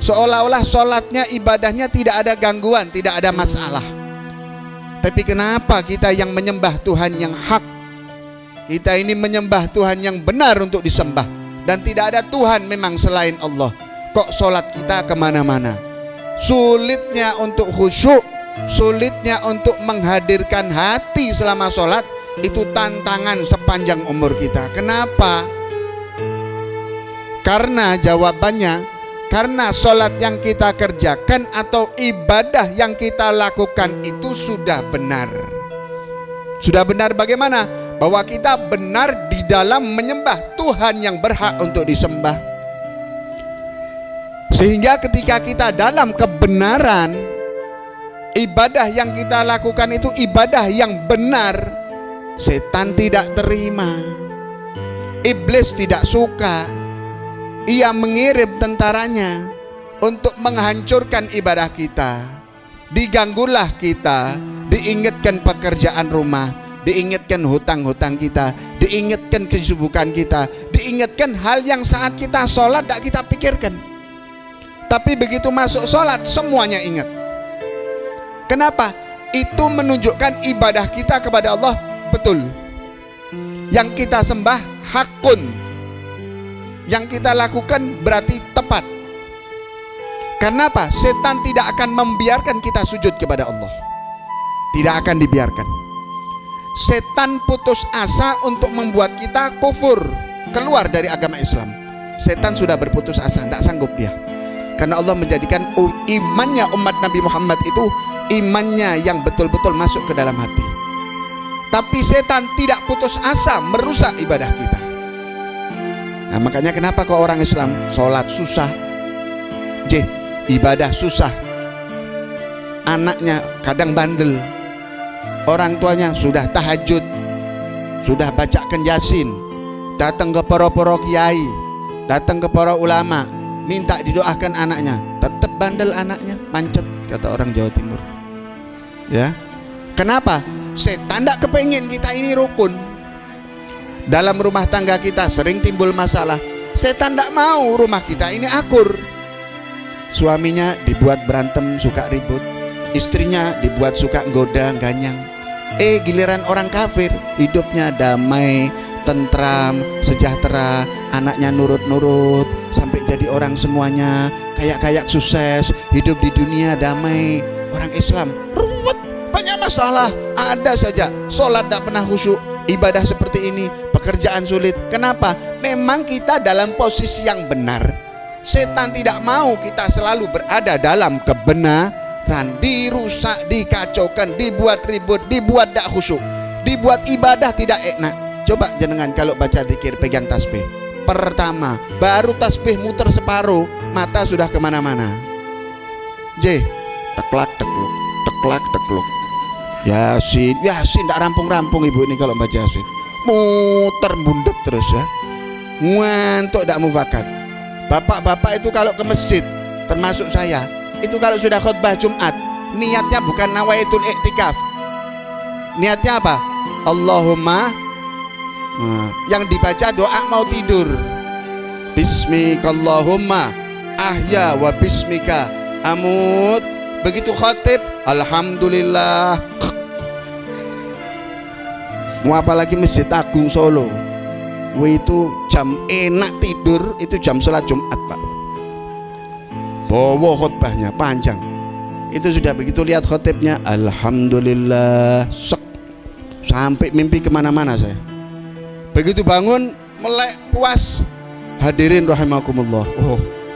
seolah-olah sholatnya, ibadahnya tidak ada gangguan, tidak ada masalah. Tapi kenapa kita yang menyembah Tuhan yang hak, kita ini menyembah Tuhan yang benar untuk disembah, dan tidak ada Tuhan memang selain Allah, kok sholat kita kemana-mana? Sulitnya untuk khusyuk, sulitnya untuk menghadirkan hati selama sholat, itu tantangan sepanjang umur kita. Kenapa? Karena jawabannya, karena sholat yang kita kerjakan atau ibadah yang kita lakukan itu sudah benar. Sudah benar bagaimana? Bahwa kita benar di dalam menyembah Tuhan yang berhak untuk disembah. Sehingga ketika kita dalam kebenaran, ibadah yang kita lakukan itu ibadah yang benar, setan tidak terima, iblis tidak suka. Ia mengirim tentaranya untuk menghancurkan ibadah kita. Diganggulah kita, diingatkan pekerjaan rumah, diingatkan hutang-hutang kita, diingatkan kesibukan kita, diingatkan hal yang saat kita sholat tidak kita pikirkan. Tapi begitu masuk sholat semuanya ingat. Kenapa? Itu menunjukkan ibadah kita kepada Allah betul. Yang kita sembah hakun, yang kita lakukan berarti tepat. Kenapa? Setan tidak akan membiarkan kita sujud kepada Allah. Tidak akan dibiarkan. Setan putus asa untuk membuat kita kufur, keluar dari agama Islam. Setan sudah berputus asa, tidak sanggup dia. Karena Allah menjadikan imannya umat Nabi Muhammad itu imannya yang betul-betul masuk ke dalam hati. Tapi setan tidak putus asa merusak ibadah kita. Nah, makanya kenapa kok orang Islam sholat susah, ibadah susah, anaknya kadang bandel, orang tuanya sudah tahajud, sudah bacakan Yasin, datang ke para kiai, datang ke para ulama, minta didoakan anaknya, tetap bandel anaknya, mancet, kata orang Jawa Timur. Ya, kenapa? Setan tidak kepengen kita ini rukun. Dalam rumah tangga kita sering timbul masalah, setan tidak mau rumah kita ini akur. Suaminya dibuat berantem, suka ribut, istrinya dibuat suka goda, ganyang. Giliran orang kafir hidupnya damai, tentram, sejahtera, anaknya nurut-nurut, sampai jadi orang semuanya, kayak sukses, hidup di dunia damai. Orang Islam ruwet, banyak masalah, ada saja, sholat tidak pernah khusyuk, ibadah seperti ini, pekerjaan sulit. Kenapa? Memang kita dalam posisi yang benar. Setan tidak mau kita selalu berada dalam kebenaran, dirusak, dikacaukan, dibuat ribut, dibuat tidak khusyuk, dibuat ibadah tidak enak. Coba jenengan kalau baca zikir pegang tasbih, pertama baru tasbih muter separuh, mata sudah kemana-mana. Teklak tekluk, teklak tekluk. Yasin tidak rampung-rampung ibu ini kalau baca Yasin, muter bundet terus ya, ngantuk tidak mufakat. Bapak-bapak itu kalau ke masjid, termasuk saya, itu kalau sudah khutbah Jumat, niatnya bukan nawaitul iktikaf, niatnya apa? Allahumma, yang dibaca doa mau tidur, Bismikallahumma ahya wa bismika amut. Begitu khatib, alhamdulillah. Mau apalagi Masjid Agung Solo, itu jam enak tidur, itu jam sholat Jumat Pak. Bawa khutbahnya panjang, itu sudah begitu lihat khatibnya, alhamdulillah, sampai mimpi kemana-mana saya. Begitu bangun melek puas, hadirin rahimakumullah,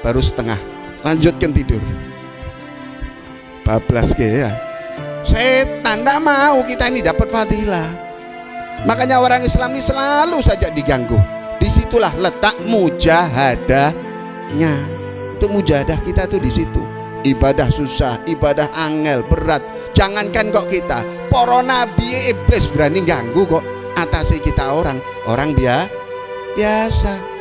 baru setengah, lanjutkan tidur. Bablas ya. Setan tidak mau kita ini dapat fadilah. Makanya orang Islam ini selalu saja diganggu. Disitulah letak mujahadahnya. Itu mujahadah kita tuh di situ. Ibadah susah, ibadah angel, berat. Jangankan kok kita, para nabi iblis berani ganggu kok. Atasi kita orang biasa.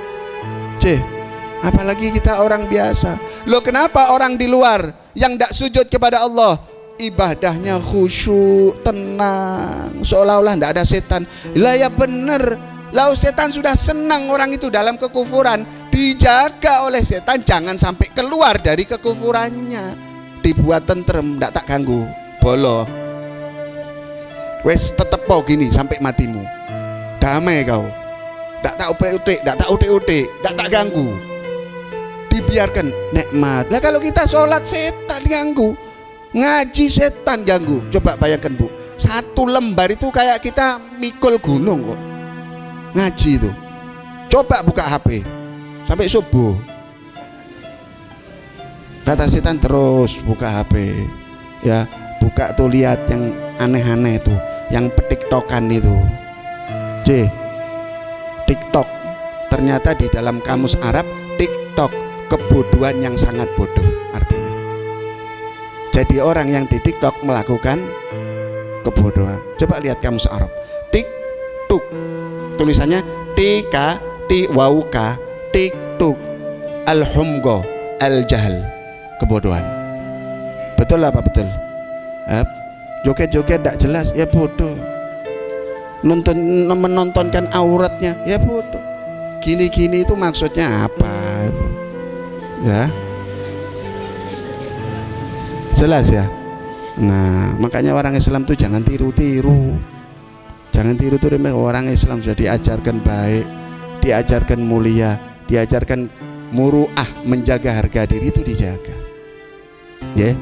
Apalagi kita orang biasa. Loh, kenapa orang di luar yang tidak sujud kepada Allah ibadahnya khusyuk, tenang, seolah-olah tidak ada setan? Lah ya bener, Lalu setan sudah senang orang itu dalam kekufuran, dijaga oleh setan jangan sampai keluar dari kekufurannya, dibuat tentrem, ndak tak ganggu, bolo, wes tetep po gini sampai matimu, damai kau, ndak tak utik, ndak tak utik, ndak tak ganggu, dibiarkan nikmat. Lah kalau kita sholat setan ganggu, ngaji setan ganggu. Coba bayangkan Bu, satu lembar itu kayak kita mikul gunung kok. Ngaji itu, coba buka HP sampai subuh, kata setan terus buka HP, ya buka tuh lihat yang aneh-aneh itu, yang petiktokan itu, TikTok. Ternyata di dalam kamus Arab TikTok kebodohan yang sangat bodoh artinya. Jadi orang yang di TikTok melakukan kebodohan. Coba lihat kamus Arab, TikTok tulisannya tika ti wauka, TikTok, al-humgo, al-jahal, kebodohan. Betul apa betul? Joget-joget tidak jelas, ya bodoh. Menontonkan auratnya, ya bodoh. Gini-gini itu maksudnya apa itu? Ya, jelas ya. Nah, makanya orang Islam tuh jangan tiru-tiru. Jangan tiru-tiru. Orang Islam sudah diajarkan baik, diajarkan mulia, diajarkan muruah, menjaga harga diri itu dijaga. Ya,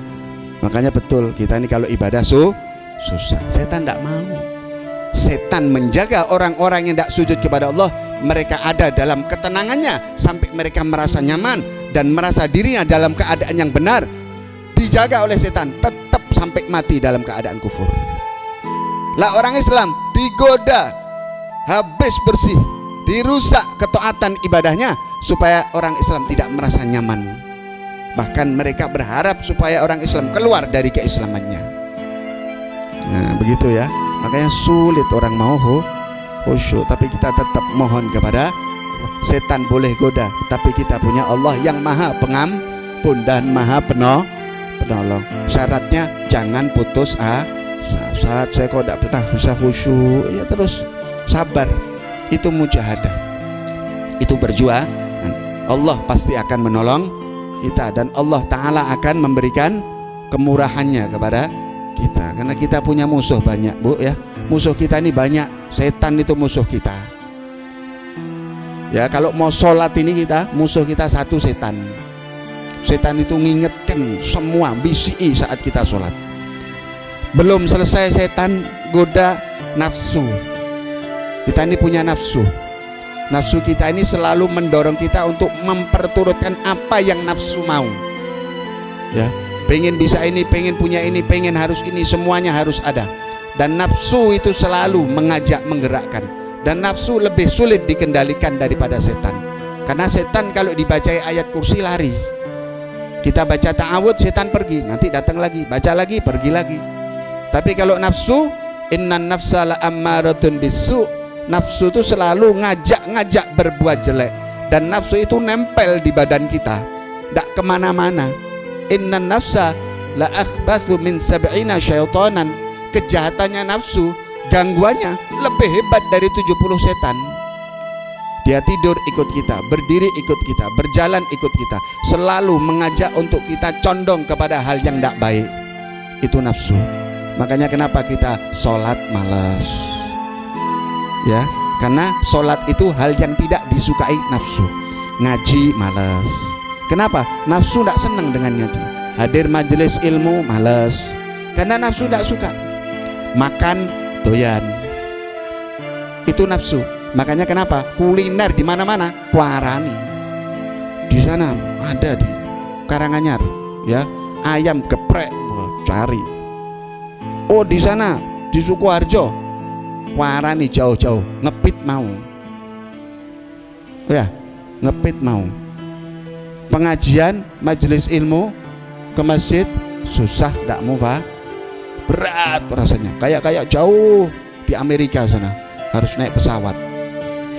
makanya betul kita ini kalau ibadah susah. Setan tidak mau. Setan menjaga orang-orang yang tidak sujud kepada Allah. Mereka ada dalam ketenangannya sampai mereka merasa nyaman dan merasa dirinya dalam keadaan yang benar. Dijaga oleh setan tetap sampai mati dalam keadaan kufur. Lah orang Islam digoda habis bersih, dirusak ketaatan ibadahnya supaya orang Islam tidak merasa nyaman. Bahkan mereka berharap supaya orang Islam keluar dari keislamannya. Nah, begitu ya. Makanya sulit orang mau khusyuk, tapi kita tetap mohon kepada setan boleh goda, tapi kita punya Allah yang Maha Pengampun dan Maha Penolong. Syaratnya jangan putus saat saya kok tidak pernah bisa khusyuk, ya terus sabar. Itu mujahadah, itu berjuang. Allah pasti akan menolong kita dan Allah Ta'ala akan memberikan kemurahannya kepada kita, karena kita punya musuh banyak Bu ya. Musuh kita ini banyak, setan itu musuh kita ya. Kalau mau sholat ini kita, musuh kita satu setan. Setan itu ngingetkan semua BCI saat kita sholat. Belum selesai setan goda nafsu. Kita ini punya nafsu. Nafsu kita ini selalu mendorong kita untuk memperturutkan apa yang nafsu mau. Ya, pengen bisa ini, pengen punya ini, pengen harus ini, semuanya harus ada. Dan nafsu itu selalu mengajak, menggerakkan. Dan nafsu lebih sulit dikendalikan daripada setan. Karena setan kalau dibacai ayat kursi lari. Kita baca ta'awud, setan pergi, nanti datang lagi, baca lagi, pergi lagi. Tapi kalau nafsu, innan nafsa la ammaratun bisu, nafsu itu selalu ngajak berbuat jelek. Dan nafsu itu nempel di badan kita, tidak kemana-mana. Innan nafsa la akhbathu min sab'ina syaitanan. Kejahatannya nafsu, gangguannya lebih hebat dari 70 setan. Dia tidur ikut kita, berdiri ikut kita, berjalan ikut kita, selalu mengajak untuk kita condong kepada hal yang tidak baik. Itu nafsu. Makanya kenapa kita sholat malas, ya, karena sholat itu hal yang tidak disukai nafsu. Ngaji malas. Kenapa? Nafsu tidak senang dengan ngaji. Hadir majelis ilmu malas, karena nafsu tidak suka. Makan doyan, itu nafsu. Makanya kenapa kuliner di mana-mana kuarani. Di sana ada di Karanganyar, ya, ayam geprek, cari. Oh di sana di Sukoharjo kuarani jauh-jauh, ngepit mau, ya ngepit mau. Pengajian majelis ilmu ke masjid susah, tidak mau, berat rasanya, kayak jauh di Amerika sana, harus naik pesawat,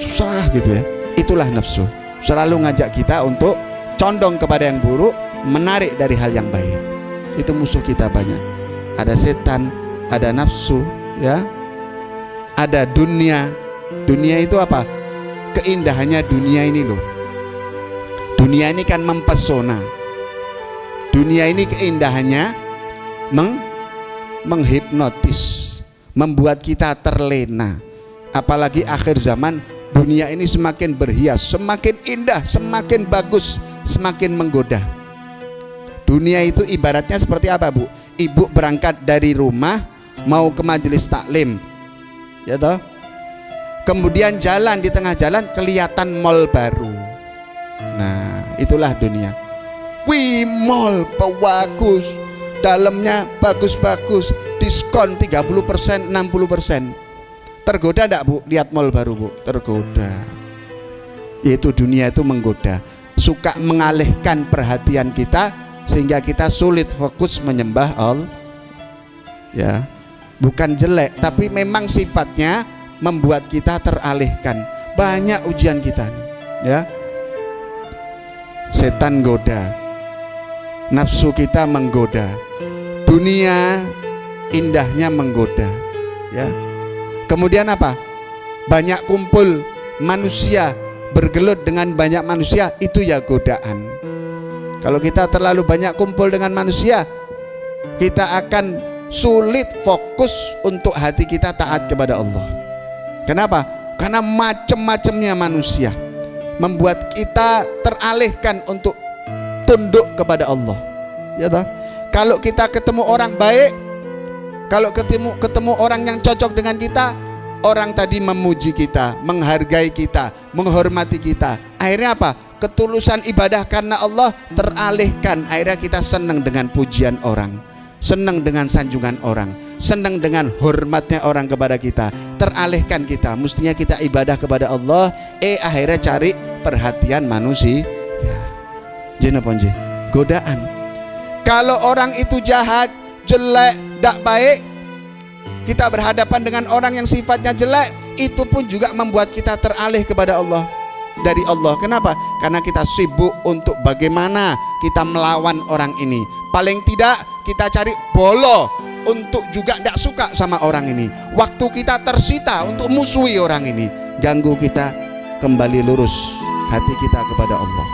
susah gitu ya. Itulah nafsu, selalu ngajak kita untuk condong kepada yang buruk, menarik dari hal yang baik. Itu musuh kita banyak. Ada setan, ada nafsu, ya, ada dunia, Dunia itu apa? Keindahannya dunia ini loh. Dunia ini kan mempesona. Dunia ini keindahannya menghipnotis, membuat kita terlena. Apalagi akhir zaman, dunia ini semakin berhias, semakin indah, semakin bagus, semakin menggoda. Dunia itu ibaratnya seperti apa, Bu? Ibu berangkat dari rumah mau ke majelis taklim, ya toh? Kemudian jalan, di tengah jalan kelihatan mall baru. Nah, itulah dunia. Wih, mall bagus, dalamnya bagus-bagus, diskon 30%, 60%. Tergoda enggak, Bu, lihat mall baru, Bu? Tergoda. Yaitu dunia itu menggoda, suka mengalihkan perhatian kita sehingga kita sulit fokus menyembah Allah. Ya, bukan jelek, tapi memang sifatnya membuat kita teralihkan. Banyak ujian kita, ya. Setan goda, nafsu kita menggoda, dunia indahnya menggoda, ya. Kemudian apa? Banyak kumpul manusia, bergelut dengan banyak manusia, itu ya godaan. Kalau kita terlalu banyak kumpul dengan manusia, kita akan sulit fokus untuk hati kita taat kepada Allah. Kenapa? Karena macam-macamnya manusia membuat kita teralihkan untuk tunduk kepada Allah. Ya toh? Kalau kita ketemu orang baik, kalau ketemu orang yang cocok dengan kita, orang tadi memuji kita, menghargai kita, menghormati kita. Akhirnya apa? Ketulusan ibadah karena Allah teralihkan. Akhirnya kita senang dengan pujian orang, senang dengan sanjungan orang, senang dengan hormatnya orang kepada kita. Teralihkan kita. Mestinya kita ibadah kepada Allah, akhirnya cari perhatian manusia. Ya. Jenapa godaan. Kalau orang itu jahat, jelek, tidak baik, kita berhadapan dengan orang yang sifatnya jelek, itu pun juga membuat kita teralih kepada Allah, dari Allah. Kenapa? Karena kita sibuk untuk bagaimana kita melawan orang ini. Paling tidak kita cari bolo untuk juga tidak suka sama orang ini. Waktu kita tersita untuk musuhi orang ini, ganggu kita kembali lurus hati kita kepada Allah.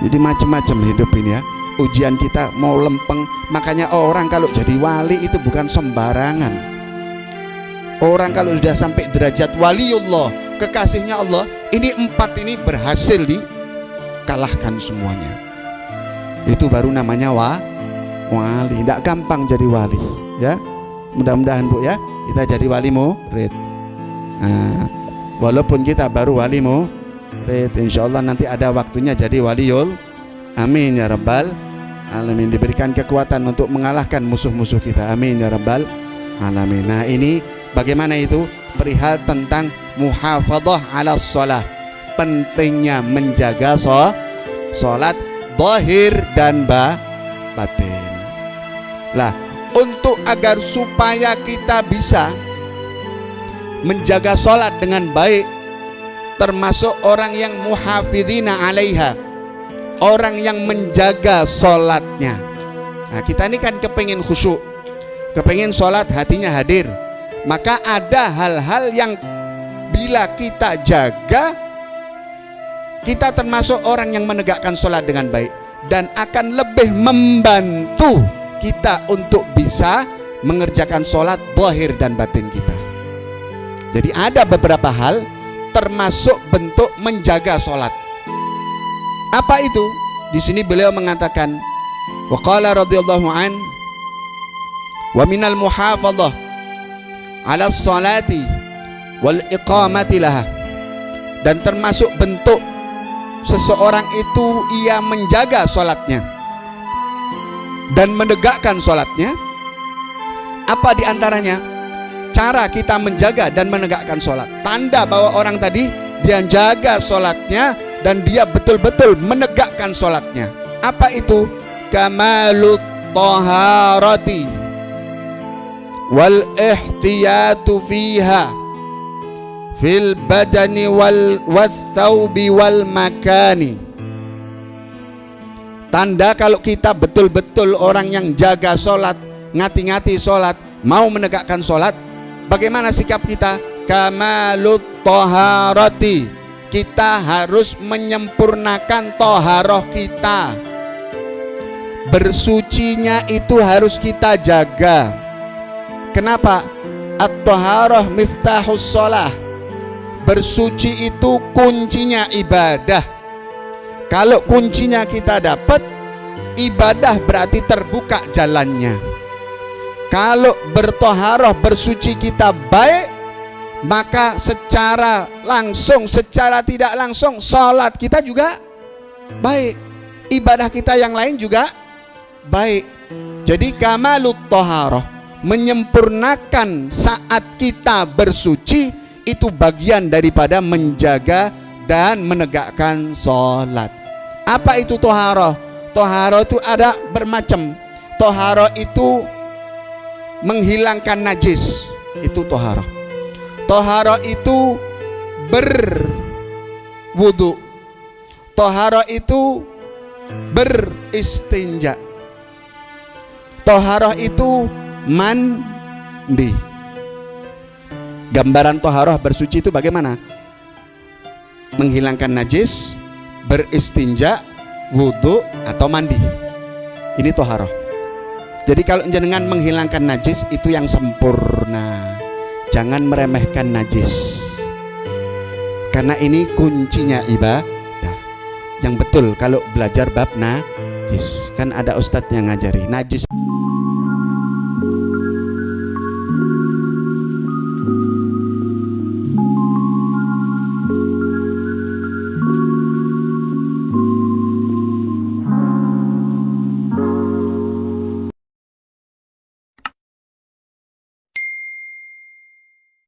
Jadi macam-macam hidup ini, ya. Ujian kita mau lempeng. Makanya orang kalau jadi wali itu bukan sembarangan. Orang kalau sudah sampai derajat waliullah, kekasihnya Allah, ini 4 ini berhasil dikalahkan semuanya. Itu baru namanya wali. Tidak gampang jadi wali, ya. Mudah-mudahan, Bu, ya, kita jadi wali murid. Nah, walaupun kita baru wali murid, insya Allah nanti ada waktunya jadi waliul. Amin ya rabbal alamin. Diberikan kekuatan untuk mengalahkan musuh-musuh kita. Amin ya rabbal alamin. Nah, ini bagaimana itu? Perihal tentang muhafadzah ala shalah. Pentingnya menjaga salat zahir dan batin. Lah, untuk agar supaya kita bisa menjaga salat dengan baik, termasuk orang yang muhafidhina alaiha, orang yang menjaga sholatnya. Nah, kita ini kan kepingin khusyuk, kepingin sholat hatinya hadir. Maka ada hal-hal yang bila kita jaga, kita termasuk orang yang menegakkan sholat dengan baik, dan akan lebih membantu kita untuk bisa mengerjakan sholat zahir dan batin kita. Jadi ada beberapa hal termasuk bentuk menjaga sholat. Apa itu? Di sini beliau mengatakan, wa qala radhiyallahu an, wa minal muhafadzah ala sholati wal iqamati laha. Dan termasuk bentuk seseorang itu ia menjaga sholatnya dan menegakkan sholatnya. Apa diantaranya? Cara kita menjaga dan menegakkan sholat. Tanda bahwa orang tadi dia jaga sholatnya dan dia betul-betul menegakkan sholatnya. Apa itu? Kamalut taharati wal ihtiyatu fiha fil badani wal thawbi wal makani. Tanda kalau kita betul-betul orang yang jaga sholat, ngati-ngati sholat, mau menegakkan sholat. Bagaimana sikap kita? kamalut toharoti, kita harus menyempurnakan toharoh kita. Bersucinya itu harus kita jaga. Kenapa? At-toharoh miftahus sholah. Bersuci itu kuncinya ibadah. Kalau kuncinya kita dapat, ibadah berarti terbuka jalannya. Kalau bertoharoh, bersuci kita baik, maka secara langsung, secara tidak langsung, sholat kita juga baik, ibadah kita yang lain juga baik. Jadi kamalut toharoh, menyempurnakan saat kita bersuci, itu bagian daripada menjaga dan menegakkan sholat. Apa itu toharoh? Toharoh itu ada bermacam. Toharoh itu menghilangkan najis, itu toharoh. Toharoh itu berwudu. Toharoh itu beristinja. Toharoh itu mandi. Gambaran toharoh bersuci itu bagaimana? Menghilangkan najis, beristinja, wudu atau mandi. Ini toharoh. Jadi kalau jenengan menghilangkan najis itu yang sempurna. Jangan meremehkan najis, karena ini kuncinya ibadah. Yang betul kalau belajar bab najis, kan ada ustadz yang ngajari najis